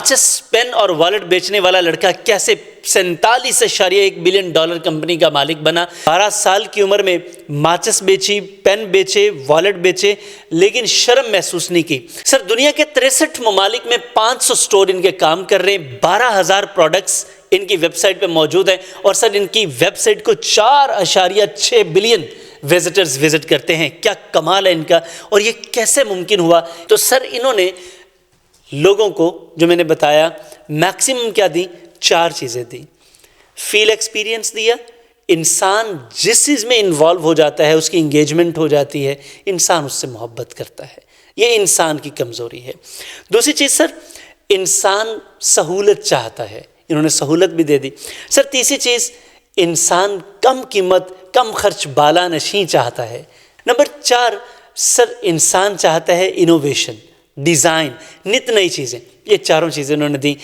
माचिस पेन और वॉलेट बेचने वाला लड़का कैसे 47.1 बिलियन डॉलर कंपनी का मालिक बना। 12 साल की उम्र में माचिस बेची, पेन बेचे, वॉलेट बेचे, लेकिन शर्म महसूस नहीं की। सर दुनिया के 63 ममालिक में 500 स्टोर इनके काम कर रहे हैं, 12,000 प्रोडक्ट्स इनकी वेबसाइट पे मौजूद हैं और सर इनकी वेबसाइट को 4.6 बिलियन विजिटर्स विजिट करते हैं। क्या कमाल है इनका, और ये कैसे मुमकिन हुआ? तो सर इन्होंने लोगों को, जो मैंने बताया, मैक्सिमम क्या दी? 4 चीज़ें दी। फील एक्सपीरियंस दिया, इंसान जिस चीज़ में इन्वॉल्व हो जाता है उसकी इंगेजमेंट हो जाती है, इंसान उससे मोहब्बत करता है, ये इंसान की कमज़ोरी है। दूसरी चीज़ सर, इंसान सहूलत चाहता है, इन्होंने सहूलत भी दे दी। सर तीसरी चीज़, इंसान कम कीमत कम खर्च बाला नशीं चाहता है। नंबर 4 सर, इंसान चाहता है इनोवेशन, डिज़ाइन, नित नई चीज़ें। ये चारों चीज़ें उन्होंने दी।